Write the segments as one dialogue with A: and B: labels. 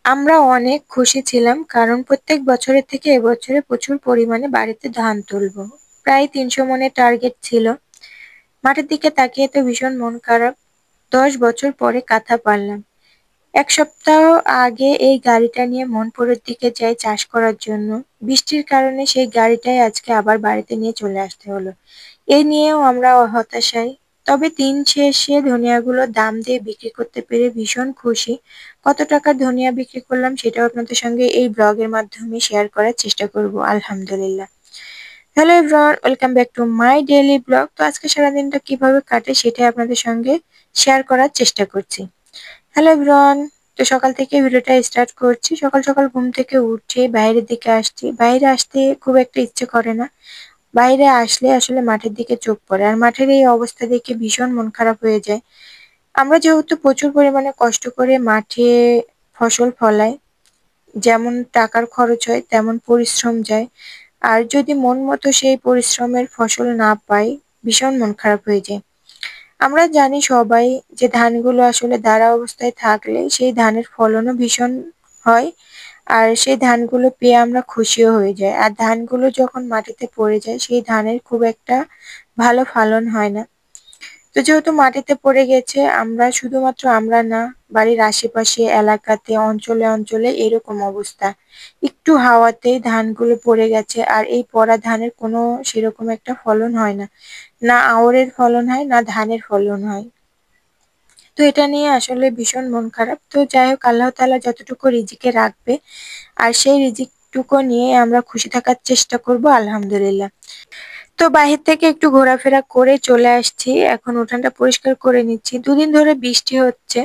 A: আমরা অনেক খুশি ছিলাম কারণ প্রত্যেক বছরের থেকে এবছরে প্রচুর পরিমাণে বাড়িতে ধান তুলবো। প্রায় ৩০০ মনের টার্গেট ছিল। মাঠের দিকে তাকিয়ে তো ভীষণ মন খারাপ। ১০ বছর পরে কাঁথা পারলাম। ১ সপ্তাহ আগে এই গাড়িটা নিয়ে মনপুরের দিকে যাই চাষ করার জন্য। বৃষ্টির কারণে সেই গাড়িটাই আজকে আবার বাড়িতে নিয়ে চলে আসতে হলো। এই নিয়েও আমরা হতাশায়। তবে দিন শেষে ধনিয়াগুলো দাম দিয়ে বিক্রি করতে পেরে ভীষণ খুশি। কত টাকার ধনিয়া বিক্রি করলাম সেটাও আপনাদের সঙ্গে এই ব্লগের মাধ্যমে শেয়ার করার চেষ্টা করব আলহামদুলিল্লাহ। Hello everyone, welcome back to my daily blog. তো আজকে সারাদিনটা কিভাবে কাটে সেটাই আপনাদের সঙ্গে শেয়ার করার চেষ্টা করছি। হ্যালো এভরিওয়ান, তো সকাল থেকে ভিডিওটা স্টার্ট করছি। সকাল সকাল ঘুম থেকে উঠে বাইরের দিকে আসছি। বাইরে আসতে খুব একটা ইচ্ছে করে না। বাইরে আসলে আসলে মাঠের দিকে চোখ পড়ে, আর মাঠের এই অবস্থা দেখে ভীষণ মন খারাপ হয়ে যায়। আমরা যেহেতু প্রচুর পরিমাণে কষ্ট করে মাঠে ফসল ফলাই, যেমন টাকার খরচ হয় তেমন পরিশ্রম যায়। আর যদি মন মতো সেই পরিশ্রমের ফসল না পাই, ভীষণ মন খারাপ হয়ে যায়। আমরা জানি সবাই যে ধানগুলো আসলে দাঁড়া অবস্থায় থাকলে সেই ধানের ফলনও ভীষণ হয়। আর সেই ধানগুলো পেয়ে আমরা খুশিও হয়ে যাই। আর ধানগুলো যখন মাটিতে পড়ে যায় সেই ধানের খুব একটা ভালো ফলন হয় না। তো যেহেতু মাটিতে পড়ে গেছে, আমরা শুধুমাত্র আমরা না, বাড়ির আশেপাশে এলাকাতে অঞ্চলে অঞ্চলে এরকম অবস্থা। একটু হাওয়াতেই ধানগুলো পড়ে গেছে, আর এই পড়া ধানের কোনো সেরকম একটা ফলন হয় না। না আউরের ফলন হয়, না ধানের ফলন হয়। তো এটা নিয়ে আসলে ভীষণ মন খারাপ। তো যাই হোক, আল্লাহ তাআলা যতটুকু রিজিকে রাখবে আর সেই রিজিকটুকু নিয়ে আমরা খুশি থাকার চেষ্টা করব আলহামদুলিল্লাহ। তো বাহির থেকে একটু ঘোরাফেরা করে চলে আসছি। এখন উঠানটা পরিষ্কার করে নিচ্ছি। দুদিন ধরে বৃষ্টি হচ্ছে।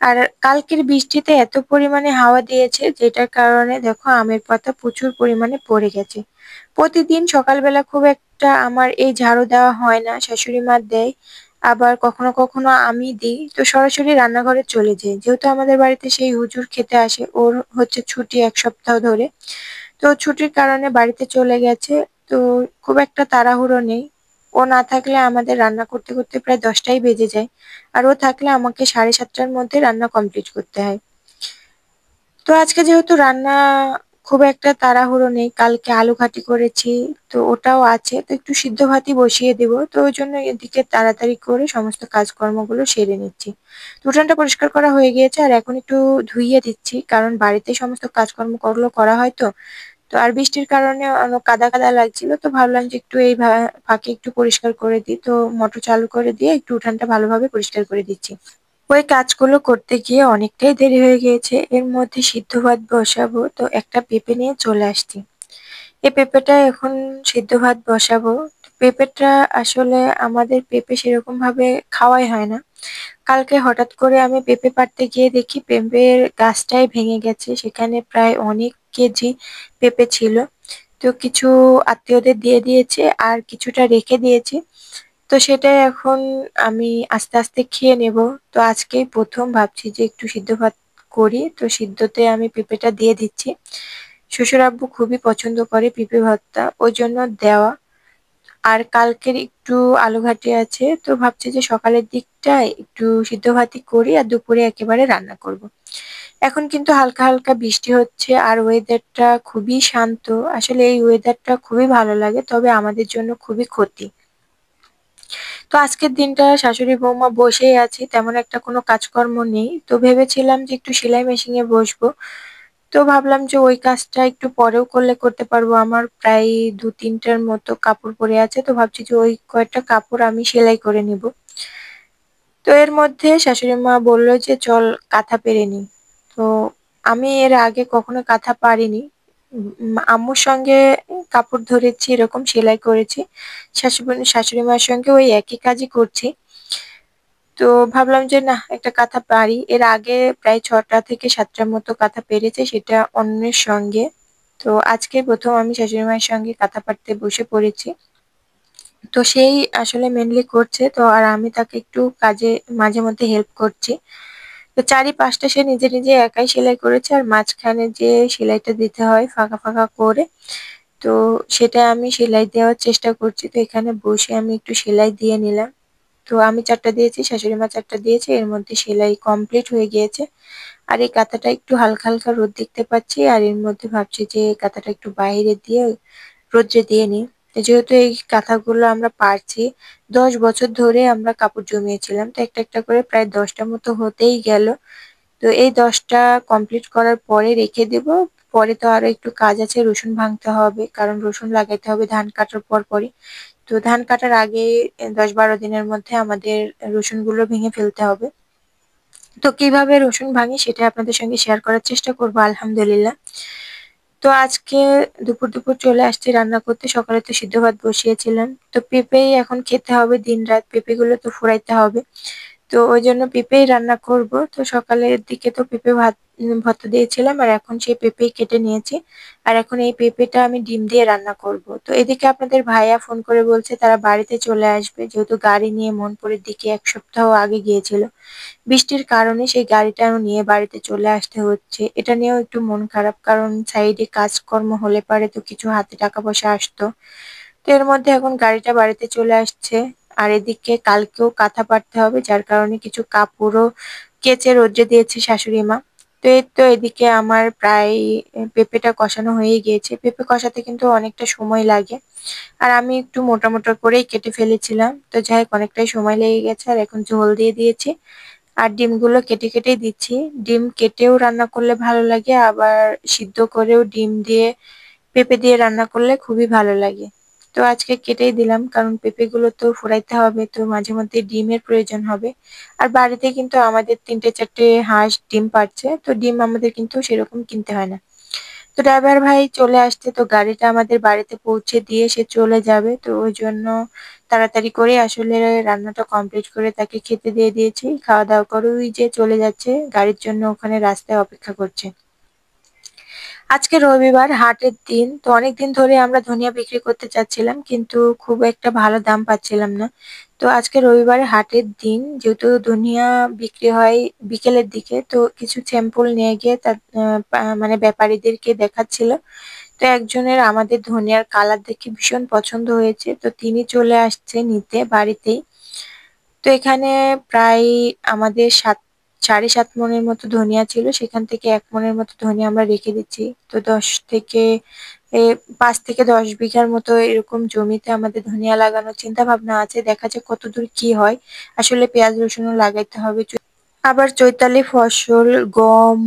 A: আর কালকের বৃষ্টিতে এত পরিমাণে হাওয়া দিয়েছে যেটার কারণে দেখো আমের পাতা প্রচুর পরিমাণে পড়ে গেছে। প্রতিদিন সকালবেলা খুব একটা আমার এই ঝাড়ু দেওয়া হয় না, শাশুড়ি মা দেয়। আবার কখনো কখনো আমি দিই। তো সরাসরি রান্নাঘরে চলে যাই। যেহেতু আমাদের বাড়িতে সেই হুজুর খেতে আসে, ওর হচ্ছে ছুটি ১ সপ্তাহ ধরে। তো ছুটির কারণে বাড়িতে চলে গেছে। তো খুব একটা তাড়াহুড়ো নেই। ও না থাকলে আমাদের রান্না করতে করতে প্রায় ১০টাই বেজে যায়। আর ও থাকলে আমাকে ৭:৩০টার মধ্যে রান্না কমপ্লিট করতে হয়। তো আজকে যেহেতু রান্না খুব একটা তাড়াহুড়ো নেই, কালকে আলু ঘাটি করেছি, তো ওটাও আছে। তো একটু সিদ্ধ ভাতই বসিয়ে দেব। তো ওই জন্য এদিকে তাড়াতাড়ি করে সমস্ত কাজকর্মগুলো সেরে নিচ্ছি। তো উঠানটা পরিষ্কার করা হয়ে গিয়েছে, আর এখন একটু ধুইয়ে দিচ্ছি কারণ বাড়িতে সমস্ত কাজকর্মগুলো করা হয় তো। তো আর বৃষ্টির কারণে কাদা কাদা লাগছিল, তো ভাবলাম যে একটু এই ফাঁকে একটু পরিষ্কার করে দিই। তো মোটর চালু করে দিয়ে একটু উঠানটা ভালোভাবে পরিষ্কার করে দিচ্ছি। ওই কাজগুলো করতে গিয়ে অনেকটাই দেরি হয়ে গিয়েছে। এর মধ্যে সিদ্ধ ভাত বসাবো, তো একটা পেঁপে নিয়ে চলে আসছি। এই পেঁপেটা এখন সিদ্ধ ভাত বসাবো। পেঁপেটা আসলে আমাদের পেঁপে সেরকম ভাবে খাওয়াই হয় না। কালকে হঠাৎ করে আমি পেঁপে পাড়তে গিয়ে দেখি পেঁপের গাছটাই ভেঙে গেছে। সেখানে প্রায় অনেক কেজি পেঁপে ছিল। তো কিছু আত্মীয়দের দিয়ে দিয়েছে আর কিছুটা রেখে দিয়েছি। তো সেটাই এখন আমি আস্তে আস্তে খেয়ে নেব। তো আজকেই প্রথম ভাবছি যে একটু সিদ্ধ ভাত করি। তো সিদ্ধতে আমি পেঁপেটা দিয়ে দিচ্ছি। শ্বশুর আব্বু খুবই পছন্দ করে পেঁপে ভর্তা, ওই জন্য দেওয়া। আর কালকের একটু আলু ঘাটি আছে, তো ভাবছি যে সকালের দিকটায় একটু সিদ্ধ ভাতই করি আর দুপুরে একেবারে রান্না করব। এখন কিন্তু হালকা হালকা বৃষ্টি হচ্ছে আর ওয়েদারটা খুবই শান্ত। আসলে এই ওয়েদারটা খুবই ভালো লাগে, তবে আমাদের জন্য খুবই ক্ষতি। তো আজকের দিনটা শাশুড়ি বৌমা বসেই আছি, তেমন একটা কোনো কাজকর্ম নেই। তো ভেবেছিলাম যে একটু সেলাই মেশিনে বসবো। তো ভাবলাম যে ওই কাজটা একটু পরেও করলে করতে পারবো। আমার প্রায় ২-৩টার মতো কাপড় পড়ে আছে, তো ভাবছি যে ওই কয়েকটা কাপড় আমি সেলাই করে নিব। তো এর মধ্যে শাশুড়ি মা বললো যে চল কাঁথা পেরে নি। তো আমি এর আগে কখনো কাঁথা পারিনি। আম্মুর সঙ্গে কাপড় ধরেছি, এরকম সেলাই করেছি। শাশুড়ি মায়ের সঙ্গে ওই একই কাজই করছি। তো ভাবলাম যে না, একটা কাঁথা পারি। এর আগে প্রায় ৬টা থেকে ৭টার মতো কাঁথা পেরেছি, সেটা অন্যের সঙ্গে। তো আজকে প্রথম আমি শাশুড়ি মায়ের সঙ্গে কাঁথা পাড়তে বসে পড়েছি। তো সেই আসলে মেনলি করছে, তো আর আমি তাকে একটু কাজে মাঝে মধ্যে হেল্প করছি। তো চারিপাশটা সে নিজে নিজে একাই সেলাই করেছে, আর মাঝখানে যে সেলাইটা দিতে হয় ফাঁকা ফাঁকা করে, তো সেটা আমি সেলাই দেওয়ার চেষ্টা করছি। তো এখানে বসে আমি একটু সেলাই দিয়ে নিলাম। তো আমি ৪টা দিয়েছি, শাশুড়ি মা ৪টা দিয়েছে, এর মধ্যে সেলাই কমপ্লিট হয়ে গিয়েছে। আর এই কাঁথাটা একটু হালকা হালকা রোদ দেখতে পাচ্ছি, আর এর মধ্যে ভাবছি যে এই কাঁথাটা একটু বাইরে দিয়ে রোদ্রে দিয়ে নিই। যেহেতু এই কাঁথাগুলো আমরা পারছি, 10 বছর ধরে আমরা কাপড় জমিয়েছিলাম, তো একটা একটা করে প্রায় 10টা মতো হতেই গেল। তো এই 10টা কমপ্লিট করার পরে রেখে দেব। পরে তো আরো একটু কাজ আছে, রসুন ভাঙতে হবে, কারণ রসুন লাগাইতে হবে ধান কাটার পর পরই। তো ধান কাটার আগে 10-12 দিনের মধ্যে আমাদের রসুনগুলো ভেঙে ফেলতে হবে। তো কিভাবে রসুন ভাঙি সেটা আপনাদের সঙ্গে শেয়ার করার চেষ্টা করবো, আলহামদুলিল্লাহ। তো আজকে দুপুর দুপুর চলে আসছি রান্না করতে। সকালে তো সিদ্ধ ভাত বসিয়েছিলাম, তো পেঁপেই এখন খেতে হবে দিন রাত, পেঁপেগুলো তো ফুরাইতে হবে। তো ওই জন্য পেঁপেই রান্না করব। তো সকালের দিকে তো পেঁপে ভর্তা দিয়েছিলাম, আর এখন সেই পেঁপেই কেটে নিয়েছি। আর এখন এই পেঁপেটা আমি ডিম দিয়ে রান্না করব। তো এদিকে আপনাদের ভাইয়া ফোন করে বলছে তারা বাড়িতে চলে আসবে, যেহেতু গাড়ি নিয়ে মনপুরের দিকে 1 সপ্তাহ আগে গিয়েছিল। বৃষ্টির কারণে সেই গাড়িটাও নিয়ে বাড়িতে চলে আসতে হচ্ছে। এটা নিয়েও একটু মন খারাপ, কারণ সাইডে কাজকর্ম হলে পারে তো কিছু হাতে টাকা পয়সা আসতো। তো এর মধ্যে এখন গাড়িটা বাড়িতে চলে আসছে। আর এদিকে কালকেও কাঁথা পাততে হবে, যার কারণে কিছু কাপড়ও কেচে রোদ্রে দিয়েছে শাশুড়ি মা। তো এই তো এদিকে আমার প্রায় পেঁপেটা কষানো হয়ে গিয়েছে। পেঁপে কষাতে কিন্তু অনেকটা সময় লাগে, আর আমি একটু মোটা মোটা করেই কেটে ফেলেছিলাম। তো যাই হোক, অনেকটাই সময় লেগে গেছে, আর এখন ঝোল দিয়ে দিয়েছি। আর ডিমগুলো কেটে কেটেই দিচ্ছি। ডিম কেটেও রান্না করলে ভালো লাগে, আবার সিদ্ধ করেও ডিম দিয়ে পেঁপে দিয়ে রান্না করলে খুবই ভালো লাগে। তো আজকে কেটেই দিলাম, কারণ পেঁপেগুলো তো ফুরাইতে হবে, তো মাঝে মধ্যে ডিমের প্রয়োজন হবে। আর বাড়িতে কিন্তু আমাদের 3টে 4টে হাঁস ডিম পাড়ছে, তো ডিম আমাদের কিন্তু সেরকম কিনতে হয় না। তো ড্রাইভার ভাই চলে আসছে, তো গাড়িটা আমাদের বাড়িতে পৌঁছে দিয়ে সে চলে যাবে। তো ওই জন্য তাড়াতাড়ি করে আসলে রান্নাটা কমপ্লিট করে তাকে খেতে দিয়ে দিয়েছি। খাওয়া দাওয়া করে ওই যে চলে যাচ্ছে, গাড়ির জন্য ওখানে রাস্তায় অপেক্ষা করছে। আজকে রবিবার, হাটের দিন। তো অনেকদিন ধরে আমরা ধনিয়া বিক্রি করতে চাচ্ছিলাম, কিন্তু খুব একটা ভালো দাম পাচ্ছিলাম না। তো আজকে রবিবারে হাটের দিন, যেহেতু ধনিয়া বিক্রি হয় বিকেলের দিকে, তো কিছু স্যাম্পল নিয়ে গিয়ে তার মানে ব্যাপারীদেরকে দেখাচ্ছিল। তো একজনের আমাদের ধনিয়ার কালার দেখে ভীষণ পছন্দ হয়েছে, তো তিনি চলে আসছে নিতে বাড়িতেই। তো এখানে প্রায় আমাদের 7.5 মণের মতো ধনিয়া ছিল, সেখান থেকে 1 মণের মতো ধনিয়া আমরা রেখে দিচ্ছি। তো 5 থেকে 10 বিঘার মতো এরকম জমিতে আমাদের ধনিয়া লাগানোর চিন্তা ভাবনা আছে, দেখা যাক কতদূর কি হয়। আসলে পেঁয়াজ রসুনও লাগাইতে হবে। আবার চৈতালি ফসল, গম,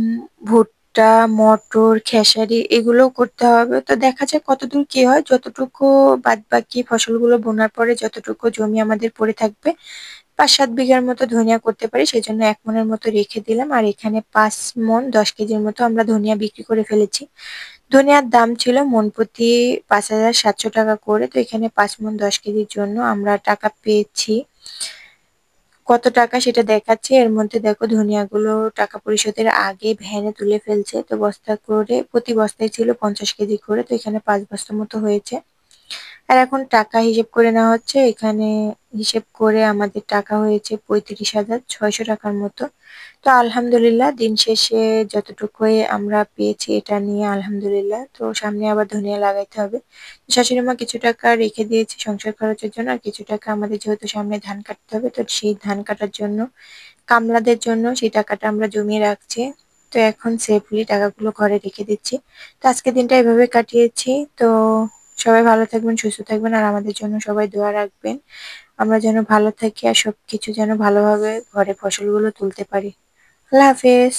A: ভুট্টা, মটর, খেসারি এগুলোও করতে হবে। তো দেখা যাক কতদূর কি হয়। যতটুকু বাদবাকি ফসলগুলো বোনার পরে যতটুকু জমি আমাদের পড়ে থাকবে, 5-7 বিঘার মতো ধনিয়া করতে পারি, সেজন্য 1 মণের মতো রেখে দিলাম। আর এখানে 5 মণ 10 কেজির মতো আমরা ধনিয়া বিক্রি করে ফেলেছি। ধনিয়ার দাম ছিল মণ প্রতি 5,700 টাকা করে। তো এখানে 5 মণ 10 কেজির জন্য আমরা টাকা পেয়েছি। কত টাকা সেটা দেখাচ্ছে, এর মধ্যে দেখো ধনিয়াগুলো টাকা পরিশোধের আগে ভ্যানে তুলে ফেলছে। তো বস্তা করে প্রতি বস্তায় ছিল 50 কেজি করে, তো এখানে 5 বস্তা মতো হয়েছে। আর এখন টাকা হিসেব করে নেওয়া হচ্ছে। এখানে হিসেব করে আমাদের টাকা হয়েছে 35,600 টাকার মতো। তো আলহামদুলিল্লাহ, দিন শেষে যতটুকুই আমরা পেয়েছি এটা নিয়ে আলহামদুলিল্লাহ। তো সামনে আবার ধনিয়া লাগাইতে হবে। শাশুড়ি মা কিছু টাকা রেখে দিয়েছে সংসার খরচের জন্য, আর কিছু টাকা আমাদের যেহেতু সামনে ধান কাটতে হবে, তো সেই ধান কাটার জন্য কামলাদের জন্য সেই টাকাটা আমরা জমিয়ে রাখছি। তো এখন সেফলি টাকাগুলো ঘরে রেখে দিচ্ছি। তো আজকের দিনটা এভাবে কাটিয়েছি। তো সবাই ভালো থাকবেন, সুস্থ থাকবেন, আর আমাদের জন্য সবাই দোয়া রাখবেন। আমরা যেন ভালো থাকি, আর সবকিছু যেন ভালোভাবে ঘরে ফসলগুলো তুলতে পারি। আল্লাহ হাফেজ।